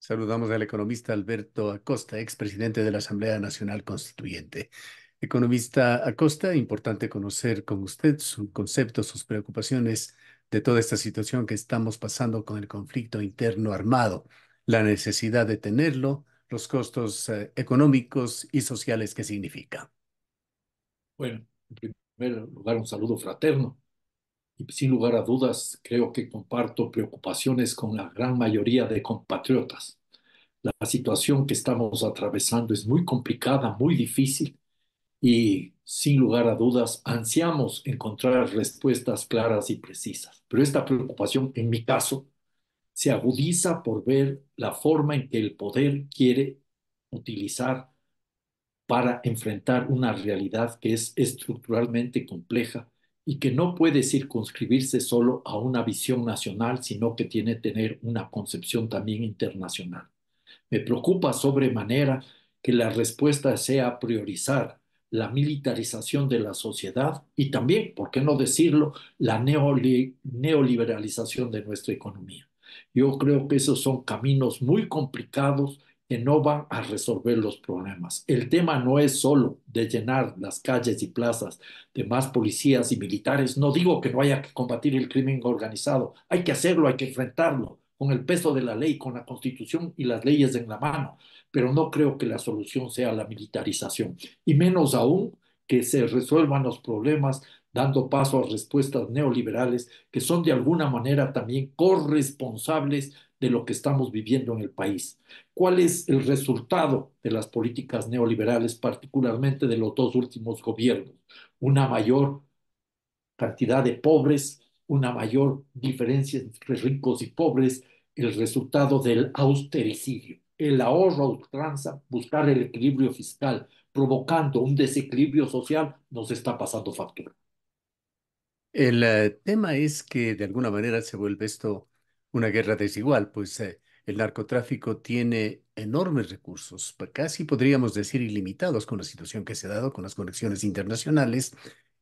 Saludamos al economista Alberto Acosta, expresidente de la Asamblea Nacional Constituyente. Economista Acosta, importante conocer con usted sus conceptos, sus preocupaciones de toda esta situación que estamos pasando con el conflicto interno armado, la necesidad de tenerlo, los costos económicos y sociales que significa. Bueno, en primer lugar, un saludo fraterno y sin lugar a dudas creo que comparto preocupaciones con la gran mayoría de compatriotas. La situación que estamos atravesando es muy complicada, muy difícil y sin lugar a dudas ansiamos encontrar respuestas claras y precisas. Pero esta preocupación, en mi caso, se agudiza por ver la forma en que el poder quiere utilizar para enfrentar una realidad que es estructuralmente compleja y que no puede circunscribirse solo a una visión nacional, sino que tiene que tener una concepción también internacional. Me preocupa sobremanera que la respuesta sea priorizar la militarización de la sociedad y también, ¿por qué no decirlo?, la neoliberalización de nuestra economía. Yo creo que esos son caminos muy complicados que no van a resolver los problemas. El tema no es solo de llenar las calles y plazas de más policías y militares. No digo que no haya que combatir el crimen organizado. Hay que hacerlo, hay que enfrentarlo con el peso de la ley, con la Constitución y las leyes en la mano. Pero no creo que la solución sea la militarización. Y menos aún que se resuelvan los problemas dando paso a respuestas neoliberales que son de alguna manera también corresponsables de lo que estamos viviendo en el país. ¿Cuál es el resultado de las políticas neoliberales, particularmente de los dos últimos gobiernos? Una mayor cantidad de pobres, una mayor diferencia entre ricos y pobres, el resultado del austericidio, el ahorro a ultranza, buscar el equilibrio fiscal, provocando un desequilibrio social, nos está pasando factura. El tema es que de alguna manera se vuelve esto una guerra desigual, pues el narcotráfico tiene enormes recursos, casi podríamos decir ilimitados con la situación que se ha dado con las conexiones internacionales,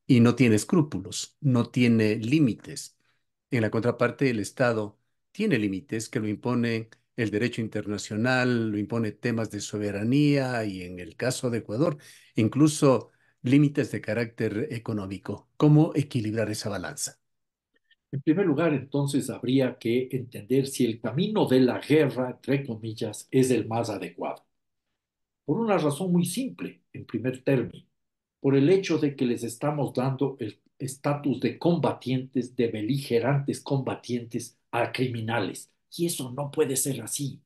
y no tiene escrúpulos, no tiene límites. En la contraparte, el Estado tiene límites que lo impone el derecho internacional, lo impone temas de soberanía y en el caso de Ecuador, incluso límites de carácter económico. ¿Cómo equilibrar esa balanza? En primer lugar, entonces, habría que entender si el camino de la guerra, entre comillas, es el más adecuado. Por una razón muy simple, en primer término, por el hecho de que les estamos dando el estatus de combatientes, de beligerantes combatientes a criminales. Y eso no puede ser así,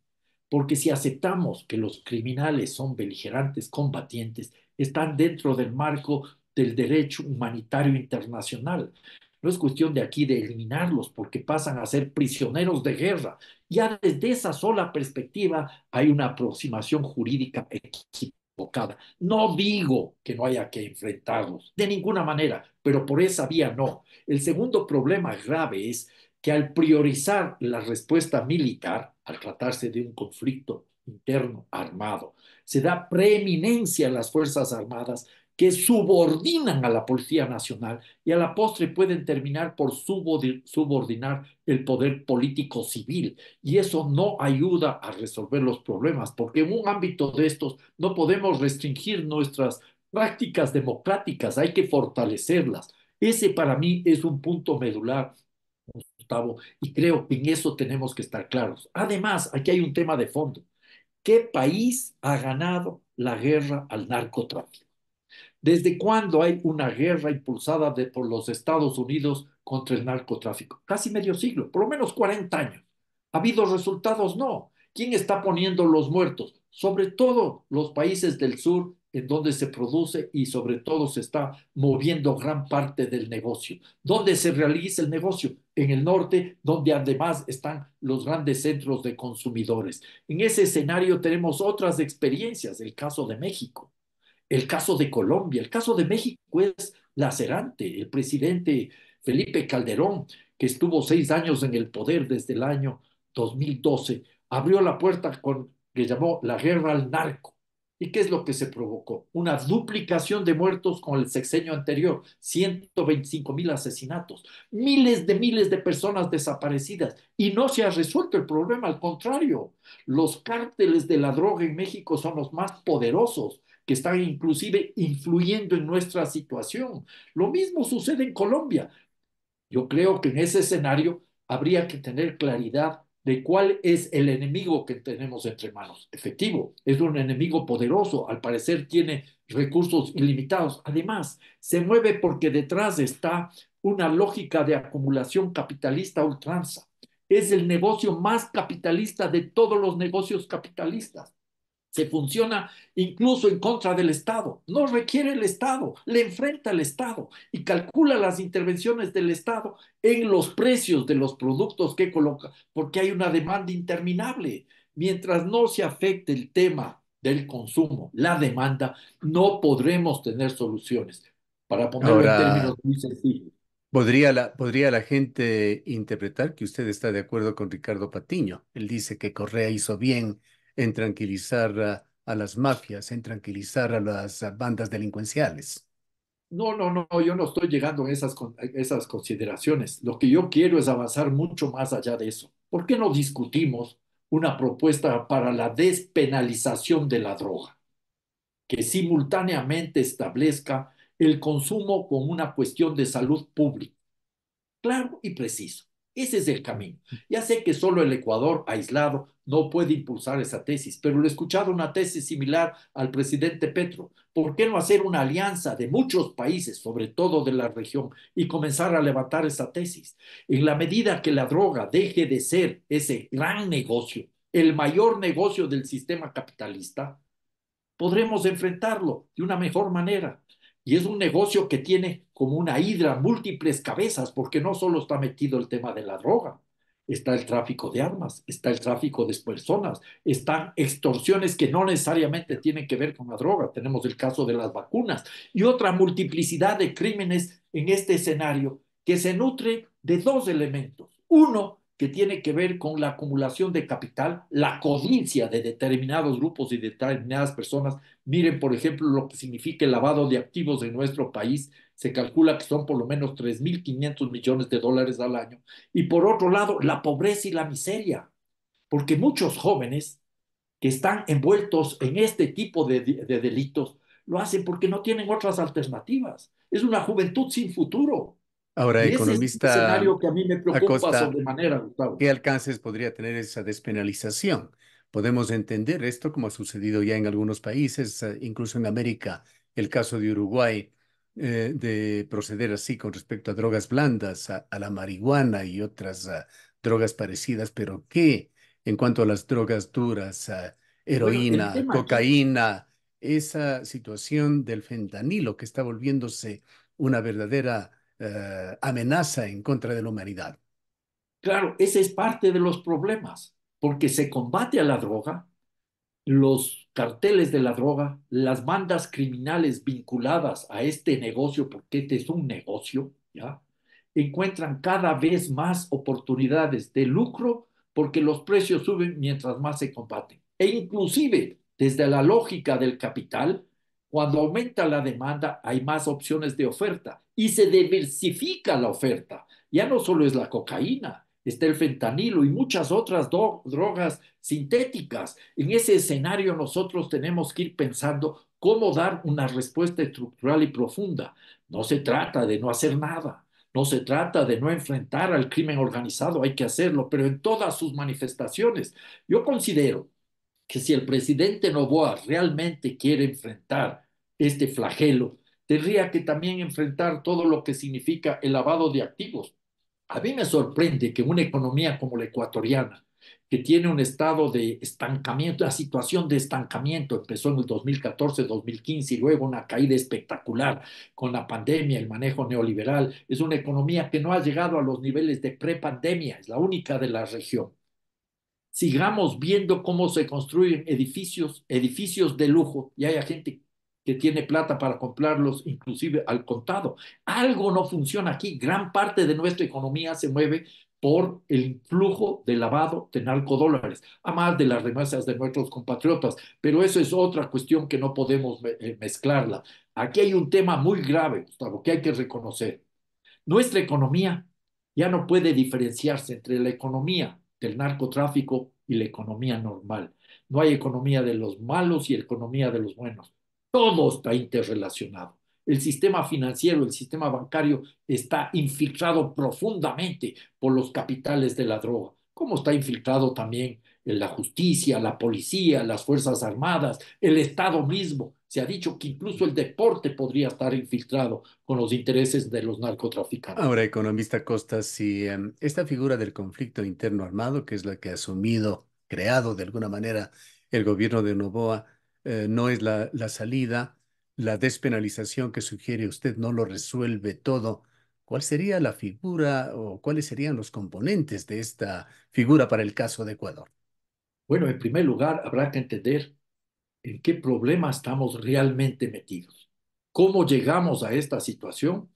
porque si aceptamos que los criminales son beligerantes combatientes, están dentro del marco del derecho humanitario internacional. No es cuestión de aquí de eliminarlos porque pasan a ser prisioneros de guerra. Ya desde esa sola perspectiva hay una aproximación jurídica equivocada. No digo que no haya que enfrentarlos, de ninguna manera, pero por esa vía no. El segundo problema grave es que al priorizar la respuesta militar, al tratarse de un conflicto interno armado, se da preeminencia a las Fuerzas Armadas que subordinan a la Policía Nacional y a la postre pueden terminar por subordinar el poder político civil. Y eso no ayuda a resolver los problemas, porque en un ámbito de estos no podemos restringir nuestras prácticas democráticas, hay que fortalecerlas. Ese para mí es un punto medular, Gustavo, y creo que en eso tenemos que estar claros. Además, aquí hay un tema de fondo. ¿Qué país ha ganado la guerra al narcotráfico? ¿Desde cuándo hay una guerra impulsada por los Estados Unidos contra el narcotráfico? Casi medio siglo, por lo menos 40 años. ¿Ha habido resultados? No. ¿Quién está poniendo los muertos? Sobre todo los países del sur en donde se produce y sobre todo se está moviendo gran parte del negocio. ¿Dónde se realiza el negocio? En el norte, donde además están los grandes centros de consumidores. En ese escenario tenemos otras experiencias, el caso de México. El caso de Colombia, el caso de México es lacerante. El presidente Felipe Calderón, que estuvo 6 años en el poder desde el año 2012, abrió la puerta con que llamó la guerra al narco. ¿Y qué es lo que se provocó? Una duplicación de muertos con el sexenio anterior, 125.000 asesinatos, miles de personas desaparecidas y no se ha resuelto el problema, al contrario, los cárteles de la droga en México son los más poderosos que están inclusive influyendo en nuestra situación. Lo mismo sucede en Colombia. Yo creo que en ese escenario habría que tener claridad de cuál es el enemigo que tenemos entre manos. Efectivo, es un enemigo poderoso, al parecer tiene recursos ilimitados. Además, se mueve porque detrás está una lógica de acumulación capitalista a ultranza. Es el negocio más capitalista de todos los negocios capitalistas. Se funciona incluso en contra del Estado. No requiere el Estado, le enfrenta al Estado y calcula las intervenciones del Estado en los precios de los productos que coloca, porque hay una demanda interminable. Mientras no se afecte el tema del consumo, la demanda, no podremos tener soluciones. Para ponerlo en términos Ahora, muy sencillos. podría la gente interpretar que usted está de acuerdo con Ricardo Patiño. Él dice que Correa hizo bien en tranquilizar a las mafias, en tranquilizar a las bandas delincuenciales. No, no, no, yo no estoy llegando a esas consideraciones. Lo que yo quiero es avanzar mucho más allá de eso. ¿Por qué no discutimos una propuesta para la despenalización de la droga, que simultáneamente establezca el consumo como una cuestión de salud pública? Claro y preciso. Ese es el camino. Ya sé que solo el Ecuador aislado no puede impulsar esa tesis, pero le he escuchado una tesis similar al presidente Petro. ¿Por qué no hacer una alianza de muchos países, sobre todo de la región, y comenzar a levantar esa tesis? En la medida que la droga deje de ser ese gran negocio, el mayor negocio del sistema capitalista, podremos enfrentarlo de una mejor manera. Y es un negocio que tiene como una hidra múltiples cabezas, porque no solo está metido el tema de la droga, está el tráfico de armas, está el tráfico de personas, están extorsiones que no necesariamente tienen que ver con la droga. Tenemos el caso de las vacunas y otra multiplicidad de crímenes en este escenario que se nutre de dos elementos. Uno, que tiene que ver con la acumulación de capital, la codicia de determinados grupos y determinadas personas. Miren, por ejemplo, lo que significa el lavado de activos en nuestro país. Se calcula que son por lo menos 3.500 millones de dólares al año. Y por otro lado, la pobreza y la miseria, porque muchos jóvenes que están envueltos en este tipo de delitos lo hacen porque no tienen otras alternativas. Es una juventud sin futuro. Ahora, Y ese es un economista escenario que a mí me preocupa Acosta, sobremanera, Gustavo. ¿qué alcances podría tener esa despenalización? Podemos entender esto como ha sucedido ya en algunos países, incluso en América, el caso de Uruguay, de proceder así con respecto a drogas blandas, a la marihuana y otras drogas parecidas, pero ¿qué en cuanto a las drogas duras, Bueno, el heroína, tema aquí, cocaína, esa situación del fentanilo que está volviéndose una verdadera amenaza en contra de la humanidad? claro, ese es parte de los problemas, porque se combate a la droga, los carteles de la droga, las bandas criminales vinculadas a este negocio, porque este es un negocio, ¿ya? Encuentran cada vez más oportunidades de lucro porque los precios suben mientras más se combaten. E inclusive, desde la lógica del capital, cuando aumenta la demanda, hay más opciones de oferta y se diversifica la oferta. Ya no solo es la cocaína, está el fentanilo y muchas otras drogas sintéticas. En ese escenario nosotros tenemos que ir pensando cómo dar una respuesta estructural y profunda. No se trata de no hacer nada, no se trata de no enfrentar al crimen organizado, hay que hacerlo, pero en todas sus manifestaciones. Yo considero que si el presidente Noboa realmente quiere enfrentar este flagelo, tendría que también enfrentar todo lo que significa el lavado de activos. A mí me sorprende que una economía como la ecuatoriana, que tiene un estado de estancamiento, la situación de estancamiento empezó en el 2014-2015 y luego una caída espectacular con la pandemia, el manejo neoliberal, es una economía que no ha llegado a los niveles de prepandemia, es la única de la región. Sigamos viendo cómo se construyen edificios, edificios de lujo, y hay gente que tiene plata para comprarlos, inclusive al contado. Algo no funciona aquí. Gran parte de nuestra economía se mueve por el flujo de lavado de narcodólares, a más de las remesas de nuestros compatriotas. Pero eso es otra cuestión que no podemos mezclarla. Aquí hay un tema muy grave, Gustavo, que hay que reconocer. Nuestra economía ya no puede diferenciarse entre la economía del narcotráfico y la economía normal. No hay economía de los malos y economía de los buenos. Todo está interrelacionado. El sistema financiero, el sistema bancario está infiltrado profundamente por los capitales de la droga, como está infiltrado también en la justicia, la policía, las Fuerzas Armadas, el Estado mismo. Se ha dicho que incluso el deporte podría estar infiltrado con los intereses de los narcotraficantes. Ahora, economista Costa, si esta figura del conflicto interno armado, que es la que ha asumido, creado de alguna manera el gobierno de Noboa, no es la salida, la despenalización que sugiere usted no lo resuelve todo, ¿cuál sería la figura o cuáles serían los componentes de esta figura para el caso de Ecuador? Bueno, en primer lugar, habrá que entender en qué problema estamos realmente metidos. ¿Cómo llegamos a esta situación?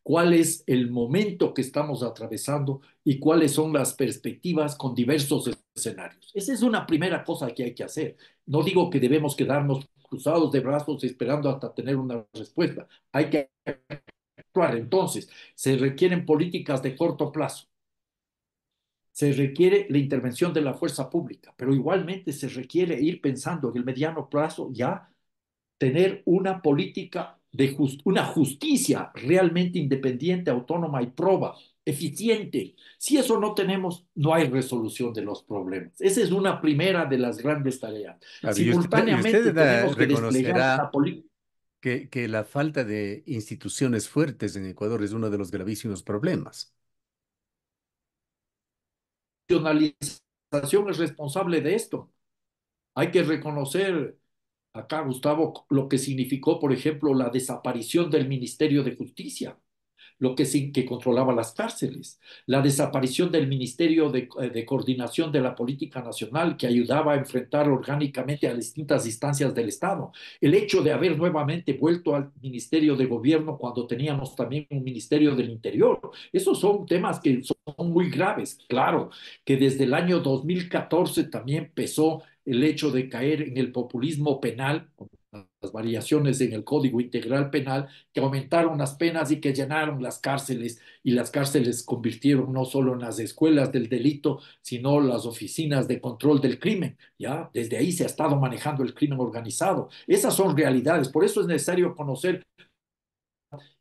¿Cuál es el momento que estamos atravesando y cuáles son las perspectivas con diversos escenarios? Esa es una primera cosa que hay que hacer. No digo que debemos quedarnos cruzados de brazos esperando hasta tener una respuesta. Hay que actuar. Entonces, se requieren políticas de corto plazo. Se requiere la intervención de la fuerza pública, pero igualmente se requiere ir pensando en el mediano plazo ya tener una política de una justicia realmente independiente, autónoma y proba, eficiente. Si eso no tenemos, no hay resolución de los problemas. Esa es una primera de las grandes tareas. Claro, y Simultáneamente usted tenemos que desplegar una reconocerá política que la falta de instituciones fuertes en Ecuador es uno de los gravísimos problemas. de nacionalización es responsable de esto. Hay que reconocer acá, Gustavo, lo que significó, por ejemplo, la desaparición del Ministerio de Justicia, lo que, sí, que controlaba las cárceles, la desaparición del Ministerio de Coordinación de la Política Nacional, que ayudaba a enfrentar orgánicamente a las distintas instancias del Estado, el hecho de haber nuevamente vuelto al Ministerio de Gobierno cuando teníamos también un Ministerio del Interior. Esos son temas que son muy graves. Claro, que desde el año 2014 también empezó el hecho de caer en el populismo penal, las variaciones en el Código Integral Penal, que aumentaron las penas y que llenaron las cárceles, y las cárceles convirtieron no solo en las escuelas del delito, sino las oficinas de control del crimen. ¿Ya? Desde ahí se ha estado manejando el crimen organizado. Esas son realidades, por eso es necesario conocer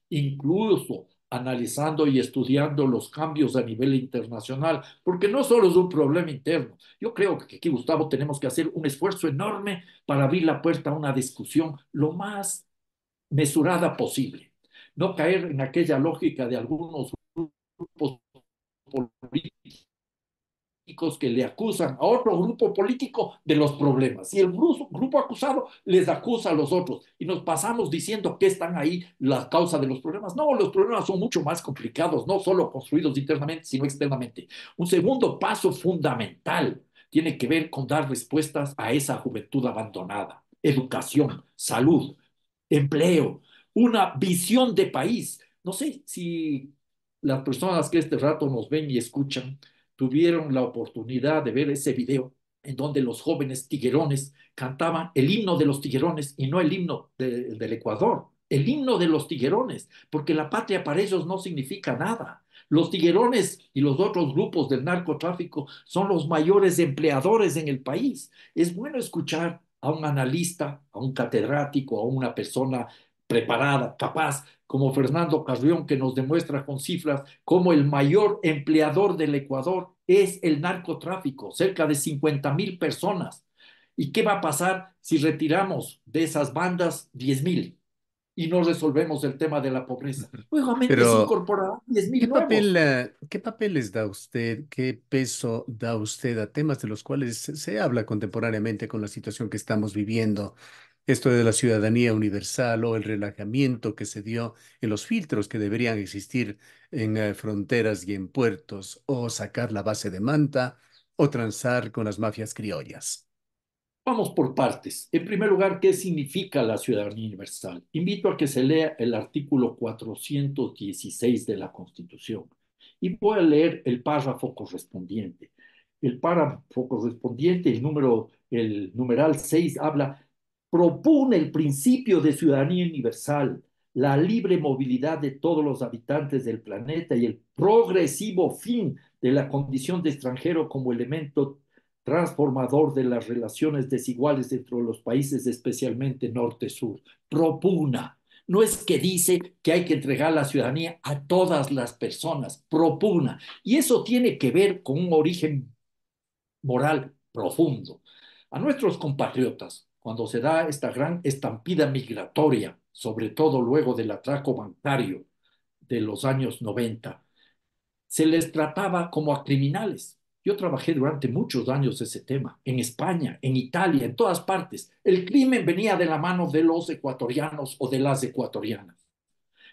incluso analizando y estudiando los cambios a nivel internacional, porque no solo es un problema interno. Yo creo que aquí, Gustavo, tenemos que hacer un esfuerzo enorme para abrir la puerta a una discusión lo más mesurada posible. No caer en aquella lógica de algunos grupos políticos que le acusan a otro grupo político de los problemas. Y el grupo acusado les acusa a los otros. Y nos pasamos diciendo que están ahí la causa de los problemas. No, los problemas son mucho más complicados, no solo construidos internamente, sino externamente. Un segundo paso fundamental tiene que ver con dar respuestas a esa juventud abandonada. Educación, salud, empleo, una visión de país. No sé si las personas que este rato nos ven y escuchan tuvieron la oportunidad de ver ese video en donde los jóvenes tiguerones cantaban el himno de los tiguerones y no el himno del Ecuador, el himno de los tiguerones, porque la patria para ellos no significa nada. Los tiguerones y los otros grupos del narcotráfico son los mayores empleadores en el país. Es bueno escuchar a un analista, a un catedrático, a una persona preparada, capaz, como Fernando Carrión, que nos demuestra con cifras cómo el mayor empleador del Ecuador es el narcotráfico, cerca de 50.000 personas. ¿Y qué va a pasar si retiramos de esas bandas 10.000 y no resolvemos el tema de la pobreza? Nuevamente se Pero, incorporarán 10.000 nuevos. ¿qué papeles da usted, qué peso da usted a temas de los cuales se habla contemporáneamente con la situación que estamos viviendo? Esto de la ciudadanía universal o el relajamiento que se dio en los filtros que deberían existir en fronteras y en puertos, o sacar la base de Manta, o transar con las mafias criollas. Vamos por partes. En primer lugar, ¿qué significa la ciudadanía universal? Invito a que se lea el artículo 416 de la Constitución. y voy a leer el párrafo correspondiente. El párrafo correspondiente, el numeral 6 habla, propone el principio de ciudadanía universal, la libre movilidad de todos los habitantes del planeta y el progresivo fin de la condición de extranjero como elemento transformador de las relaciones desiguales entre los países, especialmente norte-sur. Propugna. No es que dice que hay que entregar la ciudadanía a todas las personas, propugna. Y eso tiene que ver con un origen moral profundo. A nuestros compatriotas, cuando se da esta gran estampida migratoria, sobre todo luego del atraco bancario de los años 90, se les trataba como a criminales. Yo trabajé durante muchos años ese tema, en España, en Italia, en todas partes. El crimen venía de la mano de los ecuatorianos o de las ecuatorianas.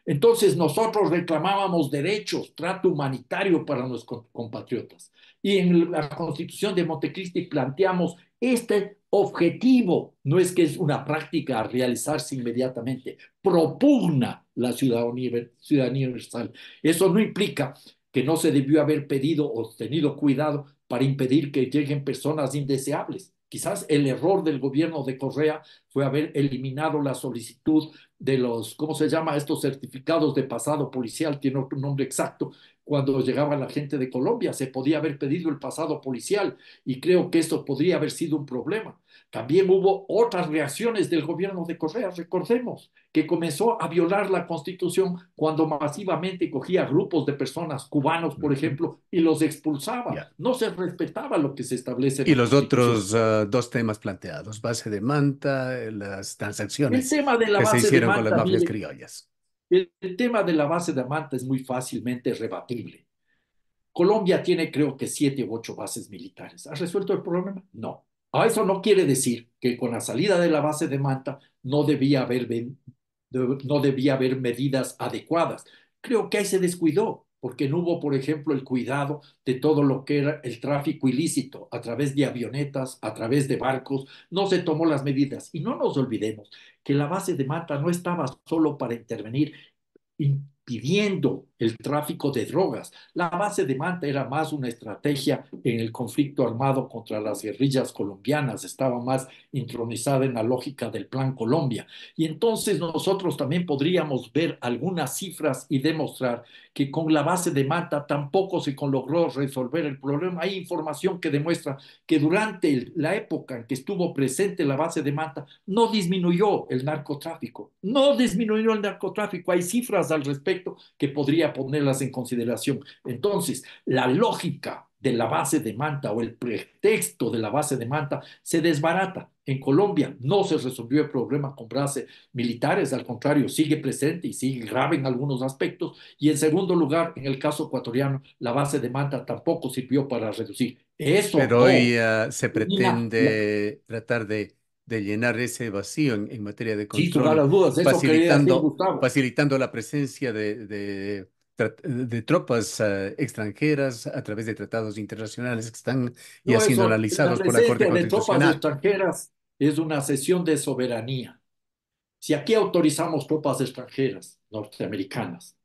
Entonces nosotros reclamábamos derechos, trato humanitario para nuestros compatriotas. Y en la Constitución de Montecristi planteamos este objetivo, no es que es una práctica a realizarse inmediatamente, propugna la ciudadanía universal. Eso no implica que no se debió haber pedido o tenido cuidado para impedir que lleguen personas indeseables. Quizás el error del gobierno de Correa fue haber eliminado la solicitud de los, ¿cómo se llama? Estos certificados de pasado policial, tiene otro nombre exacto, cuando llegaba la gente de Colombia, se podía haber pedido el pasado policial y creo que eso podría haber sido un problema. También hubo otras reacciones del gobierno de Correa, recordemos, que comenzó a violar la Constitución cuando masivamente cogía grupos de personas, cubanos, por Ujú. ejemplo, y los expulsaba. Ya. No se respetaba lo que se establece en Y la los Constitución. otros dos temas planteados, base de manta, las El transacciones tema de la que se base de hicieron con las Manta, mafias mire, criollas. el tema de la base de Manta es muy fácilmente rebatible. Colombia tiene creo que 7 u 8 bases militares. ¿Ha resuelto el problema? No. Eso no quiere decir que con la salida de la base de Manta no debía haber medidas adecuadas. Creo que ahí se descuidó, porque no hubo, por ejemplo, el cuidado de todo lo que era el tráfico ilícito a través de avionetas, a través de barcos, no se tomó las medidas. Y no nos olvidemos que la base de Manta no estaba solo para intervenir impidiendo el tráfico de drogas. La base de Manta era más una estrategia en el conflicto armado contra las guerrillas colombianas, estaba más intronizada en la lógica del Plan Colombia. Y entonces nosotros también podríamos ver algunas cifras y demostrar que con la base de Manta tampoco se logró resolver el problema. Hay información que demuestra que durante la época en que estuvo presente la base de Manta, no disminuyó el narcotráfico, no disminuyó el narcotráfico. Hay cifras al respecto que podría ponerlas en consideración. Entonces, la lógica de la base de Manta o el pretexto de la base de Manta se desbarata. En Colombia no se resolvió el problema con bases militares, al contrario, sigue presente y sigue grave en algunos aspectos. Y en segundo lugar, en el caso ecuatoriano, la base de Manta tampoco sirvió para reducir. Eso Pero no hoy se elimina pretende tratar de llenar ese vacío en materia de sin lugar control, a dudas, eso quería decir Gustavo. facilitando la presencia de tropas extranjeras a través de tratados internacionales que están ya No, siendo eso, la analizados por la Corte presencia de tropas Constitucional. extranjeras es una cesión de soberanía. Si aquí autorizamos tropas extranjeras norteamericanas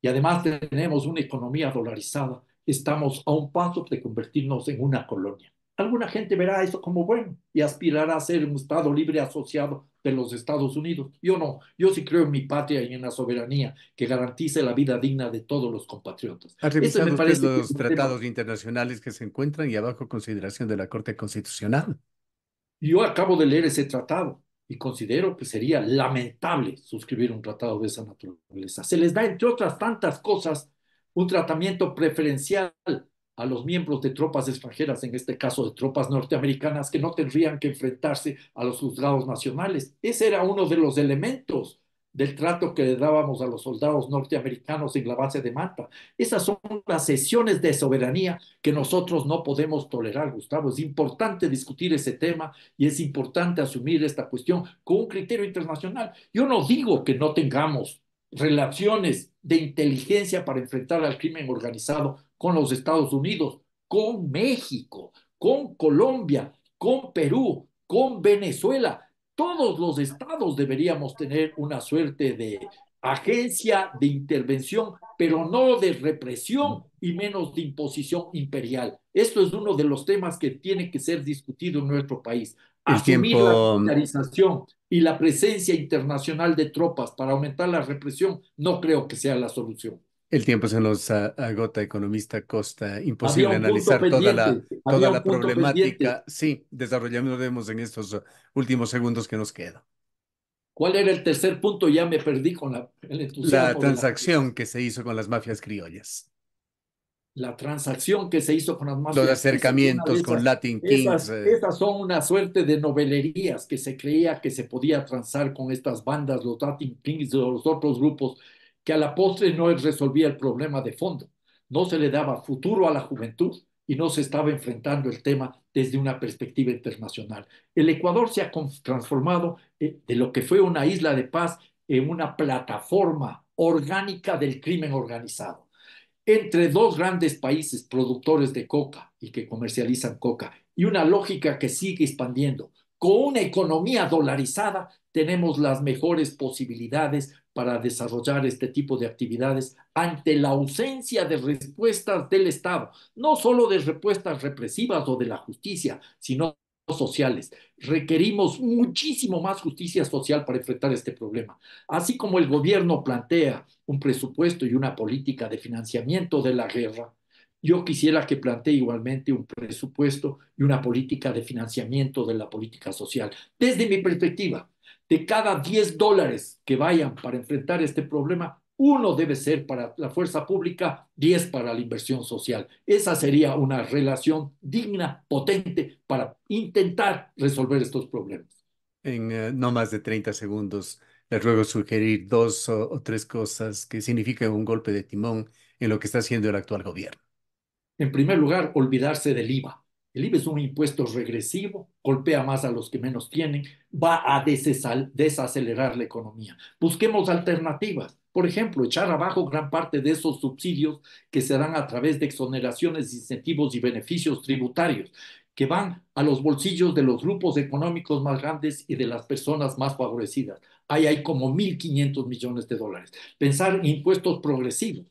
y además tenemos una economía dolarizada, estamos a un paso de convertirnos en una colonia. Alguna gente verá eso como bueno y aspirará a ser un Estado libre asociado de los Estados Unidos. Yo no, yo sí creo en mi patria y en la soberanía que garantice la vida digna de todos los compatriotas. ¿Ha Ese me revisado usted parece que es los un tema. tratados internacionales que se encuentran y bajo consideración de la Corte Constitucional? Yo acabo de leer ese tratado y considero que sería lamentable suscribir un tratado de esa naturaleza. Se les da, entre otras tantas cosas, un tratamiento preferencial a los miembros de tropas extranjeras, en este caso de tropas norteamericanas, que no tendrían que enfrentarse a los juzgados nacionales. Ese era uno de los elementos del trato que le dábamos a los soldados norteamericanos en la base de Manta. Esas son las sesiones de soberanía que nosotros no podemos tolerar, Gustavo. Es importante discutir ese tema y es importante asumir esta cuestión con un criterio internacional. Yo no digo que no tengamos relaciones de inteligencia para enfrentar al crimen organizado con los Estados Unidos, con México, con Colombia, con Perú, con Venezuela. Todos los estados deberíamos tener una suerte de agencia de intervención, pero no de represión y menos de imposición imperial. Esto es uno de los temas que tiene que ser discutido en nuestro país. El Asumir la tiempo, militarización y la presencia internacional de tropas para aumentar la represión no creo que sea la solución. el tiempo se nos agota, economista Costa. Había Imposible un punto analizar pendiente, toda había un la punto pendiente. problemática. Sí, desarrollaremos en estos últimos segundos que nos quedan. ¿Cuál era el tercer punto? Ya me perdí con el La entusiasmo de la transacción conversación. que se hizo con las mafias criollas. La transacción que se hizo con las Los mafias, esa es una de acercamientos con Latin Kings. esas son una suerte de novelerías que se creía que se podía transar con estas bandas, los Latin Kings y los otros grupos, que a la postre no resolvía el problema de fondo. No se le daba futuro a la juventud y no se estaba enfrentando el tema desde una perspectiva internacional. El Ecuador se ha transformado de lo que fue una isla de paz en una plataforma orgánica del crimen organizado entre dos grandes países productores de coca y que comercializan coca y una lógica que sigue expandiendo. Con una economía dolarizada tenemos las mejores posibilidades para desarrollar este tipo de actividades ante la ausencia de respuestas del Estado, no solo de respuestas represivas o de la justicia, sino sociales. Requerimos muchísimo más justicia social para enfrentar este problema. Así como el gobierno plantea un presupuesto y una política de financiamiento de la guerra, yo quisiera que plantee igualmente un presupuesto y una política de financiamiento de la política social. Desde mi perspectiva, de cada $10 que vayan para enfrentar este problema, uno debe ser para la fuerza pública, 10 para la inversión social. Esa sería una relación digna, potente, para intentar resolver estos problemas. En no más de 30 segundos, les ruego sugerir dos o tres cosas que significan un golpe de timón en lo que está haciendo el actual gobierno. En primer lugar, olvidarse del IVA. El IVA es un impuesto regresivo, golpea más a los que menos tienen, va a desacelerar la economía. Busquemos alternativas. Por ejemplo, echar abajo gran parte de esos subsidios que se dan a través de exoneraciones, incentivos y beneficios tributarios que van a los bolsillos de los grupos económicos más grandes y de las personas más favorecidas. Ahí hay como 1.500 millones de dólares. Pensar en impuestos progresivos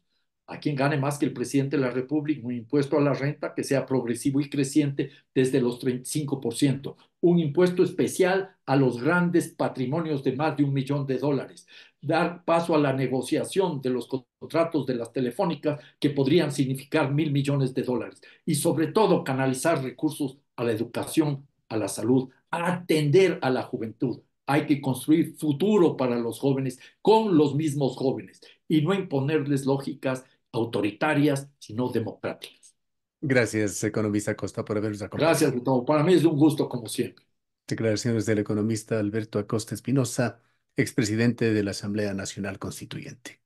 a quien gane más que el presidente de la República, un impuesto a la renta que sea progresivo y creciente desde los 35%, un impuesto especial a los grandes patrimonios de más de $1.000.000, dar paso a la negociación de los contratos de las telefónicas que podrían significar $1.000.000.000 y sobre todo canalizar recursos a la educación, a la salud, a atender a la juventud. Hay que construir futuro para los jóvenes con los mismos jóvenes y no imponerles lógicas autoritarias, sino democráticas. Gracias, economista Costa, por habernos Gracias, acompañado. Gustavo. Para mí es un gusto, como siempre. Declaraciones del economista Alberto Acosta Espinosa, expresidente de la Asamblea Nacional Constituyente.